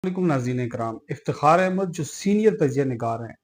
علیکم ناظرین کرام، افتخار احمد جو سینئر تجزیہ نگار ہیں،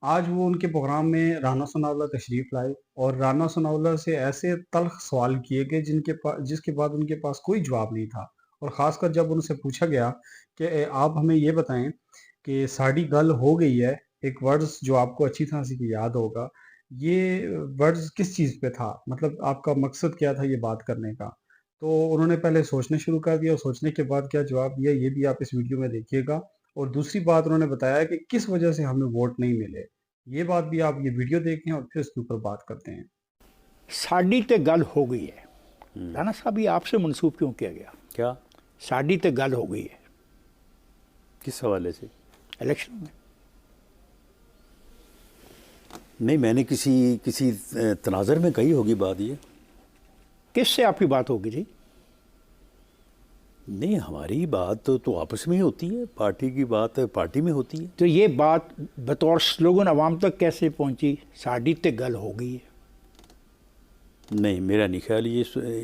آج وہ ان کے پروگرام میں رانا ثناءاللہ تشریف لائے اور رانا ثناءاللہ سے ایسے تلخ سوال کیے گئے جس کے بعد ان کے پاس کوئی جواب نہیں تھا۔ اور خاص کر جب ان سے پوچھا گیا کہ آپ ہمیں یہ بتائیں کہ ساڑی گل ہو گئی ہے، ایک ورڈز جو آپ کو اچھی طرح سے یاد ہوگا، یہ ورڈز کس چیز پہ تھا، مطلب آپ کا مقصد کیا تھا یہ بات کرنے کا؟ تو انہوں نے پہلے سوچنا شروع کر دیا اور سوچنے کے بعد کیا جواب دیا یہ بھی آپ اس ویڈیو میں دیکھیے گا۔ اور دوسری بات انہوں نے بتایا کہ کس وجہ سے ہمیں ووٹ نہیں ملے، یہ بات بھی آپ یہ ویڈیو دیکھیں اور پھر اس کے اوپر بات کرتے ہیں۔ ساڑی تے گل ہو گئی ہے۔ رانا صاحب یہ آپ سے منسوب کیوں کیا گیا؟ کیا ساڑی تے گل ہو گئی ہے کس حوالے سے؟ الیکشن میں۔ نہیں، میں نے کسی تناظر میں کہی ہوگی بات یہ۔ کس سے آپ کی بات ہوگی جی؟ نہیں، ہماری بات تو آپس میں ہی ہوتی ہے، پارٹی کی بات پارٹی میں ہوتی ہے۔ تو یہ بات بطور سلوگن عوام تک کیسے پہنچی؟ ساڑی تے گل ہو گئی ہے۔ نہیں، میرا نہیں خیال یہ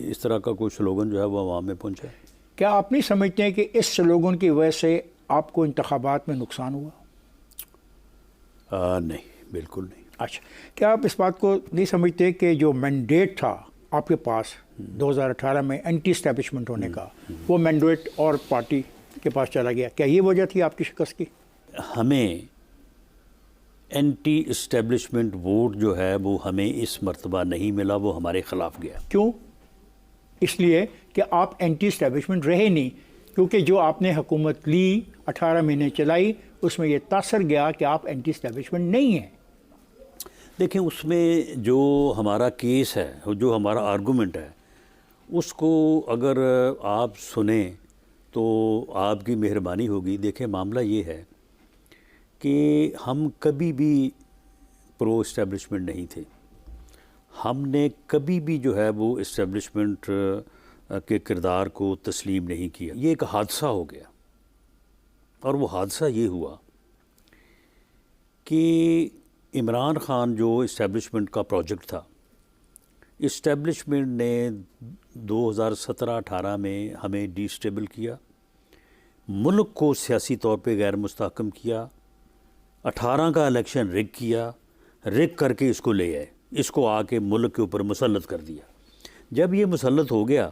اس طرح کا کوئی سلوگن جو ہے وہ عوام میں پہنچا ہے۔ کیا آپ نہیں سمجھتے ہیں کہ اس سلوگن کی وجہ سے آپ کو انتخابات میں نقصان ہوا؟ نہیں، بالکل نہیں۔ اچھا، کیا آپ اس بات کو نہیں سمجھتے کہ جو مینڈیٹ تھا آپ کے پاس 2018 میں اینٹی اسٹیبلشمنٹ ہونے کا، وہ مینڈیٹ اور پارٹی کے پاس چلا گیا؟ کیا یہ وجہ تھی آپ کی شکست کی؟ ہمیں اینٹی اسٹیبلشمنٹ ووٹ جو ہے وہ ہمیں اس مرتبہ نہیں ملا، وہ ہمارے خلاف گیا۔ کیوں؟ اس لیے کہ آپ اینٹی اسٹیبلشمنٹ رہے نہیں، کیونکہ جو آپ نے حکومت لی 18 مہینے چلائی اس میں یہ تاثر گیا کہ آپ اینٹی اسٹیبلشمنٹ نہیں ہیں۔ دیکھیں، اس میں جو ہمارا کیس ہے، جو ہمارا آرگومنٹ ہے، اس کو اگر آپ سنیں تو آپ کی مہربانی ہوگی۔ دیکھیں، معاملہ یہ ہے کہ ہم کبھی بھی پرو اسٹیبلشمنٹ نہیں تھے۔ ہم نے کبھی بھی جو ہے وہ اسٹیبلشمنٹ کے کردار کو تسلیم نہیں کیا۔ یہ ایک حادثہ ہو گیا، اور وہ حادثہ یہ ہوا کہ عمران خان جو اسٹیبلشمنٹ کا پروجیکٹ تھا، اسٹیبلشمنٹ نے 2017-18 میں ہمیں ڈی اسٹیبل کیا، ملک کو سیاسی طور پہ غیر مستحکم کیا، 18 کا الیکشن ریگ کیا، ریگ کر کے اس کو لے آئے، اس کو آ کے ملک کے اوپر مسلط کر دیا۔ جب یہ مسلط ہو گیا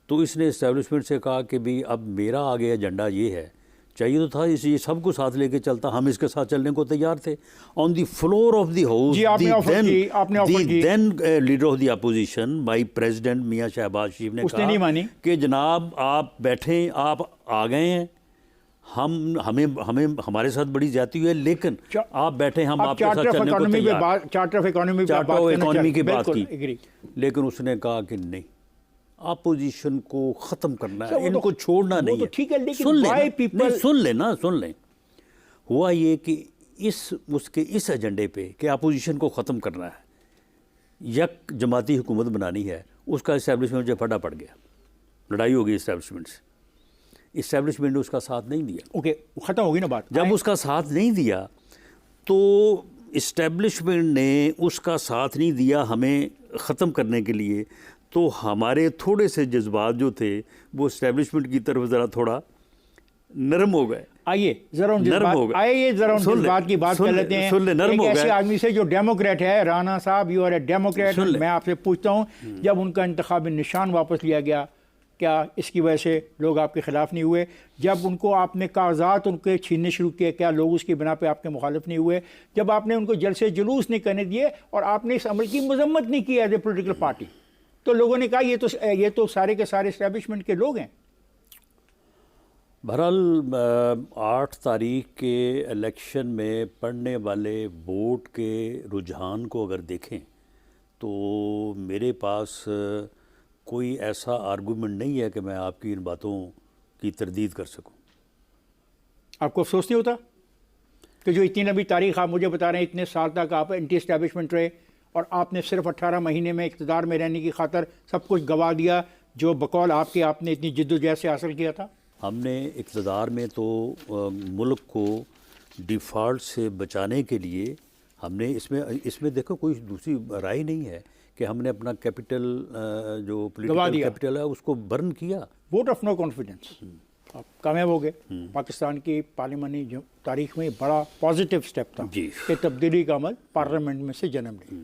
تو اس نے اسٹیبلشمنٹ سے کہا کہ بھی اب میرا آگے ایجنڈا یہ ہے، چاہیے تو تھا یہ سب کو ساتھ لے کے چلتا، ہم اس کے ساتھ چلنے کو تیار تھے۔ On the floor of the house, جی، آپ نے آفر کی۔ Then leader of the opposition my president Mian Shahbaz شریف نے اس نے نہیں مانی کہ جناب آپ بیٹھیں، آپ آ گئے ہیں، ہمیں ہمارے ساتھ بڑی زیادتی ہوئی ہے، لیکن آپ بیٹھیں، ہم آپ کے ساتھ چلنے کو تیار۔ چارٹر آف اکانومی کی بات کی، لیکن اس نے کہا کہ نہیں، اپوزیشن کو ختم کرنا ہے، ان کو چھوڑنا نہیں ہے۔ سن لیں، ہوا یہ کہ اس ایجنڈے پہ کہ اپوزیشن کو ختم کرنا ہے، یک جماعتی حکومت بنانی ہے، اس کا اسٹیبلشمنٹ جو پھٹا پڑ گیا، لڑائی ہو گئی اسٹیبلشمنٹ سے۔ اسٹیبلشمنٹ نے اس کا ساتھ نہیں دیا۔ اوکے، ختم ہوگی نا بات۔ جب اس کا ساتھ نہیں دیا تو اسٹیبلشمنٹ نے اس کا ساتھ نہیں دیا ہمیں ختم کرنے کے لیے، تو ہمارے تھوڑے سے جذبات جو تھے وہ اسٹیبلشمنٹ کی طرف ذرا تھوڑا نرم ہو گئے۔ آئیے ذرا ان جذبات کی بات کر لیتے ہیں۔ ایک ایسے آدمی سے جو ڈیموکریٹ ہے، رانا صاحب یو آر اے ڈیموکریٹ، میں آپ سے پوچھتا ہوں جب ان کا انتخابی نشان واپس لیا گیا، کیا اس کی وجہ سے لوگ آپ کے خلاف نہیں ہوئے؟ جب ان کو آپ نے کاغذات ان کے چھیننے شروع کیے، کیا لوگ اس کی بنا پہ آپ کے مخالف نہیں ہوئے؟ جب آپ نے ان کو جلسے جلوس نہیں کرنے دیے اور آپ نے اس عمل کی مذمت نہیں کی ایز اے پولیٹیکل پارٹی، تو لوگوں نے کہا یہ تو سارے کے سارے اسٹیبلشمنٹ کے لوگ ہیں۔ بہرحال 8 تاریخ کے الیکشن میں پڑنے والے ووٹ کے رجحان کو اگر دیکھیں تو میرے پاس کوئی ایسا آرگومنٹ نہیں ہے کہ میں آپ کی ان باتوں کی تردید کر سکوں۔ آپ کو افسوس نہیں ہوتا کہ جو اتنی لمبی تاریخ آپ مجھے بتا رہے ہیں، اتنے سال تک آپ اینٹی اسٹیبلشمنٹ رہے اور آپ نے صرف 18 مہینے میں اقتدار میں رہنے کی خاطر سب کچھ گوا دیا جو بقول آپ نے اتنی جد و جہد سے حاصل کیا تھا؟ ہم نے اقتدار میں تو ملک کو ڈیفالٹ سے بچانے کے لیے ہم نے اس میں دیکھو کوئی دوسری رائے نہیں ہے کہ ہم نے اپنا کیپٹل جو پولیٹیکل کیپٹل ہے اس کو برن کیا۔ Vote of no confidence. آپ کامیاب ہو گئے. پاکستان کی پارلیمانی تاریخ میں بڑا پازیٹیو سٹیپ تھا کہ تبدیلی کا عمل پارلیمنٹ میں سے جنم لے.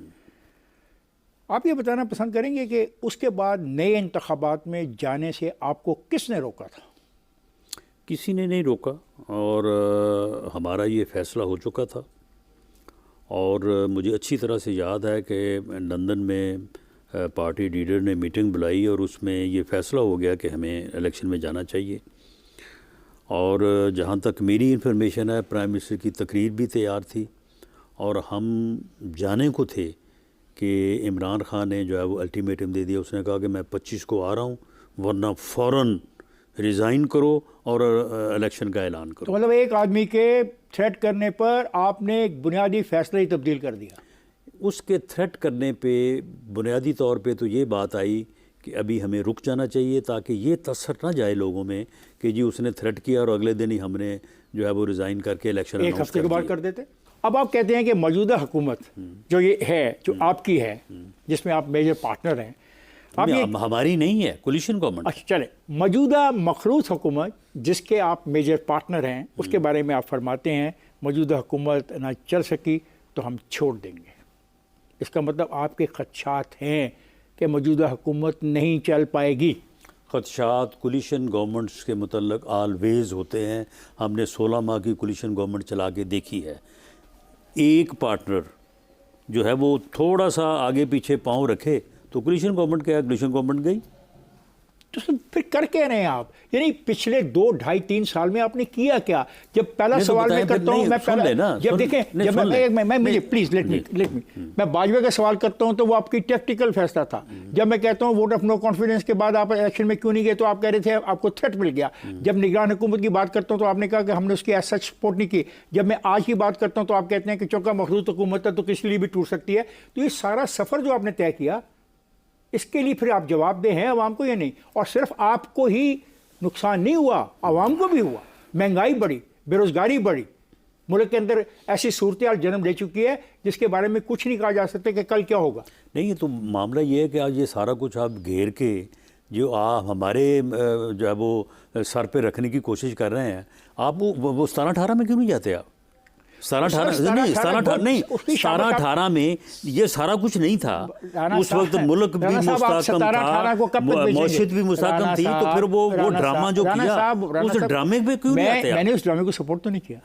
آپ یہ بتانا پسند کریں گے کہ اس کے بعد نئے انتخابات میں جانے سے آپ کو کس نے روکا تھا؟ کسی نے نہیں روکا، اور ہمارا یہ فیصلہ ہو چکا تھا. اور مجھے اچھی طرح سے یاد ہے کہ لندن میں پارٹی لیڈر نے میٹنگ بلائی اور اس میں یہ فیصلہ ہو گیا کہ ہمیں الیکشن میں جانا چاہیے. اور جہاں تک میری انفارمیشن ہے، پرائم منسٹر کی تقریر بھی تیار تھی اور ہم جانے کو تھے کہ عمران خان نے جو ہے وہ الٹیمیٹم دے دیا. اس نے کہا کہ میں 25 کو آ رہا ہوں، ورنہ فوراً ریزائن کرو اور الیکشن کا اعلان کرو. تو مطلب ایک آدمی کے تھریٹ کرنے پر آپ نے ایک بنیادی فیصلہ ہی تبدیل کر دیا. اس کے تھریٹ کرنے پہ بنیادی طور پہ تو یہ بات آئی کہ ابھی ہمیں رک جانا چاہیے تاکہ یہ تاثر نہ جائے لوگوں میں کہ جی اس نے تھریٹ کیا اور اگلے دن ہی ہم نے جو ہے وہ ریزائن کر کے الیکشن ایک ہفتے کے بعد کر دیتے. اب آپ کہتے ہیں کہ موجودہ حکومت جو یہ ہے، جو آپ کی ہے، جس میں آپ میجر پارٹنر ہیں، ہماری نہیں ہے، کولیشن گورنمنٹ. اچھا چلے، موجودہ مخلوط حکومت جس کے آپ میجر پارٹنر ہیں، اس کے بارے میں آپ فرماتے ہیں موجودہ حکومت نہ چل سکی تو ہم چھوڑ دیں گے. اس کا مطلب آپ کے خدشات ہیں کہ موجودہ حکومت نہیں چل پائے گی. خدشات کولیشن گورنمنٹس کے متعلق آلویز ہوتے ہیں. ہم نے 16 ماہ کی کولیشن گورنمنٹ چلا کے دیکھی ہے. ایک پارٹنر جو ہے وہ تھوڑا سا آگے پیچھے پاؤں رکھے تو کولیشن گورنمنٹ کیا ہے، کولیشن گورنمنٹ گئی. تو پھر کر کے رہے ہیں آپ؟ یعنی پچھلے 2 ڈھائی 3 سال میں آپ نے کیا کیا؟ جب پہلا سوال میں کرتا ہوں، میں پہلا جب دیکھیں جب میں پلیز لیٹ می میں باجوہ کا سوال کرتا ہوں تو وہ آپ کی ٹیکٹیکل فیصلہ تھا. جب میں کہتا ہوں ووٹ آف نو کانفیڈنس کے بعد آپ الیکشن میں کیوں نہیں گئے تو آپ کہہ رہے تھے آپ کو تھریٹ مل گیا. جب نگران حکومت کی بات کرتا ہوں تو آپ نے کہا کہ ہم نے اس کی ایز سچ سپورٹ نہیں کی. جب میں آج کی بات کرتا ہوں تو آپ کہتے ہیں کہ چونکہ مخلوط حکومت ہے تو کس لیے بھی ٹوٹ سکتی ہے. تو یہ سارا سفر جو آپ نے طے کیا، اس کے لیے پھر آپ جواب دہ ہیں عوام کو یا نہیں؟ اور صرف آپ کو ہی نقصان نہیں ہوا، عوام کو بھی ہوا. مہنگائی بڑھی، بے روزگاری بڑھی، ملک کے اندر ایسی صورتحال جنم لے چکی ہے جس کے بارے میں کچھ نہیں کہا جا سکتا کہ کل کیا ہوگا. نہیں، تو معاملہ یہ ہے کہ آج یہ سارا کچھ آپ گھیر کے جو آپ ہمارے جو ہے وہ سر پہ رکھنے کی کوشش کر رہے ہیں. آپ وہ 17-18 میں کیوں نہیں جاتے؟ آپ 17-18 میں یہ سارا کچھ نہیں تھا. اس وقت ملک بھی مستحکم تھا، معیشت بھی مستحکم تھی، تو پھر وہ ڈرامہ جو کیا اس ڈرامے پہ کیوں نہیں آتے؟ میں نے اس ڈرامے کو سپورٹ تو نہیں کیا.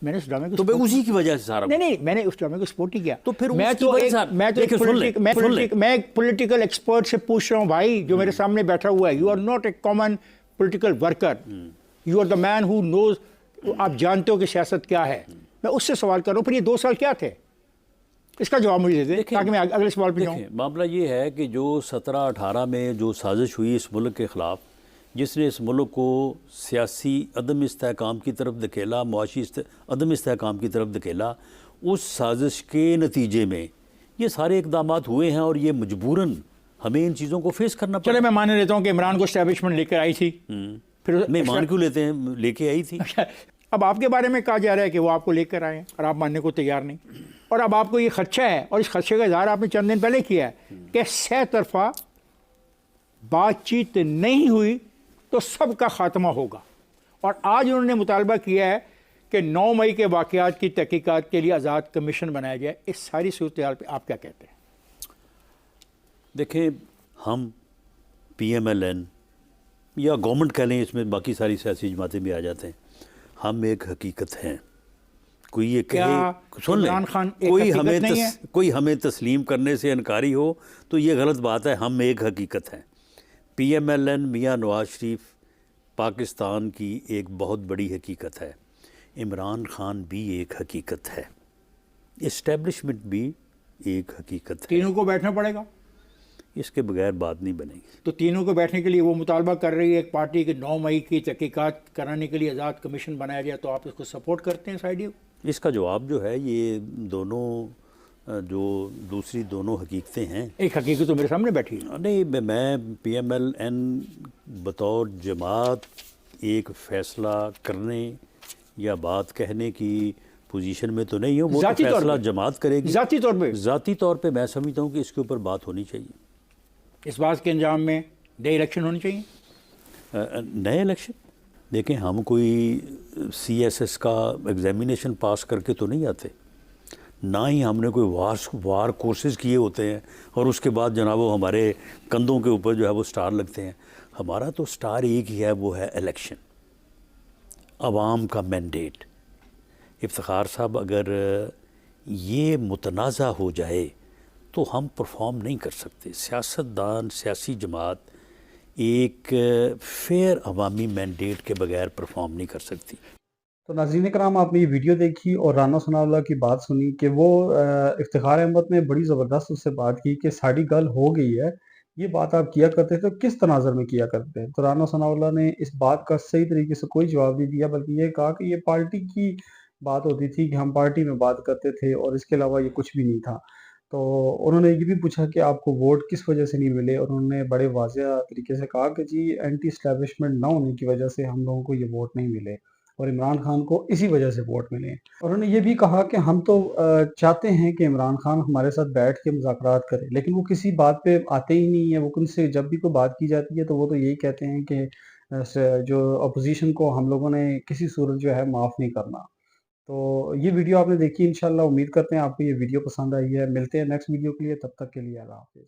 میں نے اس ڈرامے کو تو اسی کی وجہ سے سارا نہیں میں نے اس ڈرامے کو سپورٹ نہیں کیا. تو پھر میں ایک پولیٹیکل ایکسپرٹ سے پوچھ رہا ہوں بھائی جو میرے سامنے بیٹھا ہوا ہے. You are not a common political worker, you are the man who knows. آپ جانتے ہو کہ سیاست کیا ہے. میں اس سے سوال کر رہا ہوں پھر یہ 2 سال کیا تھے؟ اس کا جواب مجھے دے دیں تاکہ میں اگلے سوال پہ جاؤں. معاملہ یہ ہے کہ جو 17-18 میں جو سازش ہوئی اس ملک کے خلاف، جس نے اس ملک کو سیاسی عدم استحکام کی طرف دھکیلا، معاشی عدم استحکام کی طرف دھکیلا، اس سازش کے نتیجے میں یہ سارے اقدامات ہوئے ہیں اور یہ مجبوراً ہمیں ان چیزوں کو فیس کرنا پڑا. چلے میں مان لیتا ہوں کہ عمران کو اسٹیبلشمنٹ لے کر آئی تھی. پھر میں مان کیوں لیتے ہیں، لے کے آئی تھی. اب آپ کے بارے میں کہا جا رہا ہے کہ وہ آپ کو لے کر آئے اور آپ ماننے کو تیار نہیں. اور اب آپ کو یہ خدشہ ہے اور اس خدشے کا اظہار آپ نے چند دن پہلے کیا ہے کہ 100 طرفہ بات چیت نہیں ہوئی تو سب کا خاتمہ ہوگا. اور آج انہوں نے مطالبہ کیا ہے کہ 9 مئی کے واقعات کی تحقیقات کے لیے آزاد کمیشن بنایا جائے. اس ساری صورتحال پہ آپ کیا کہتے ہیں؟ دیکھیں، ہم PMLN یا گورنمنٹ کہہ لیں، اس میں باقی ساری سیاسی جماعتیں بھی آ جاتے ہیں، ہم ایک حقیقت ہیں. کوئی یہ کہے، سن لیں، کوئی ہمیں تسلیم کرنے سے انکاری ہو تو یہ غلط بات ہے. ہم ایک حقیقت ہیں. PMLN میاں نواز شریف پاکستان کی ایک بہت بڑی حقیقت ہے. عمران خان بھی ایک حقیقت ہے. اسٹیبلشمنٹ بھی ایک حقیقت ہے. تینوں کو بیٹھنا پڑے گا، اس کے بغیر بات نہیں بنے گی. تو تینوں کو بیٹھنے کے لیے وہ مطالبہ کر رہی ہے ایک پارٹی کہ 9 مئی کی تحقیقات کرانے کے لیے آزاد کمیشن بنایا جائے، تو آپ اس کو سپورٹ کرتے ہیں؟ سائیڈ اس کا جواب جو ہے یہ دونوں جو دوسری دونوں حقیقتیں ہیں. ایک حقیقت تو میرے سامنے بیٹھی ہے. نہیں، میں PMLN بطور جماعت ایک فیصلہ کرنے یا بات کہنے کی پوزیشن میں تو نہیں ہوں. وہ فیصلہ جماعت کرے گی. ذاتی طور پہ میں سمجھتا ہوں کہ اس کے اوپر بات ہونی چاہیے. اس بات کے انجام میں نئے الیکشن ہونے چاہیے. نئے الیکشن دیکھیں ہم کوئی CSS کا ایگزامینیشن پاس کر کے تو نہیں آتے، نہ ہی ہم نے کوئی وار کورسز کیے ہوتے ہیں اور اس کے بعد جناب وہ ہمارے کندھوں کے اوپر جو ہے وہ سٹار لگتے ہیں. ہمارا تو سٹار ایک ہی ہے، وہ ہے الیکشن، عوام کا مینڈیٹ. افتخار صاحب اگر یہ متنازع ہو جائے تو ہم پرفارم نہیں کر سکتے. سیاستدان، سیاسی جماعت ایک فیئر عوامی مینڈیٹ کے بغیر پرفارم نہیں کر سکتی. تو ناظرین کرام، آپ نے یہ ویڈیو دیکھی اور رانا ثناءاللہ کی بات سنی کہ وہ افتخار احمد نے بڑی زبردست اس سے بات کی کہ ساڑی گل ہو گئی ہے، یہ بات آپ کیا کرتے تھے، کس تناظر میں کیا کرتے ہیں. تو رانا ثناءاللہ نے اس بات کا صحیح طریقے سے کوئی جواب نہیں دیا، بلکہ یہ کہا کہ یہ پارٹی کی بات ہوتی تھی کہ ہم پارٹی میں بات کرتے تھے اور اس کے علاوہ یہ کچھ بھی نہیں تھا. تو انہوں نے یہ بھی پوچھا کہ آپ کو ووٹ کس وجہ سے نہیں ملے، اور انہوں نے بڑے واضح طریقے سے کہا کہ جی اینٹی اسٹیبلشمنٹ نہ ہونے کی وجہ سے ہم لوگوں کو یہ ووٹ نہیں ملے اور عمران خان کو اسی وجہ سے ووٹ ملے. اور انہوں نے یہ بھی کہا کہ ہم تو چاہتے ہیں کہ عمران خان ہمارے ساتھ بیٹھ کے مذاکرات کرے، لیکن وہ کسی بات پہ آتے ہی نہیں ہیں. وہ ان سے جب بھی کوئی بات کی جاتی ہے تو وہ تو یہی کہتے ہیں کہ جو اپوزیشن کو ہم لوگوں نے کسی صورت جو ہے معاف نہیں کرنا. تو یہ ویڈیو آپ نے دیکھی، انشاءاللہ امید کرتے ہیں آپ کو یہ ویڈیو پسند آئی ہے. ملتے ہیں نیکسٹ ویڈیو کے لیے، تب تک کے لیے اللہ حافظ.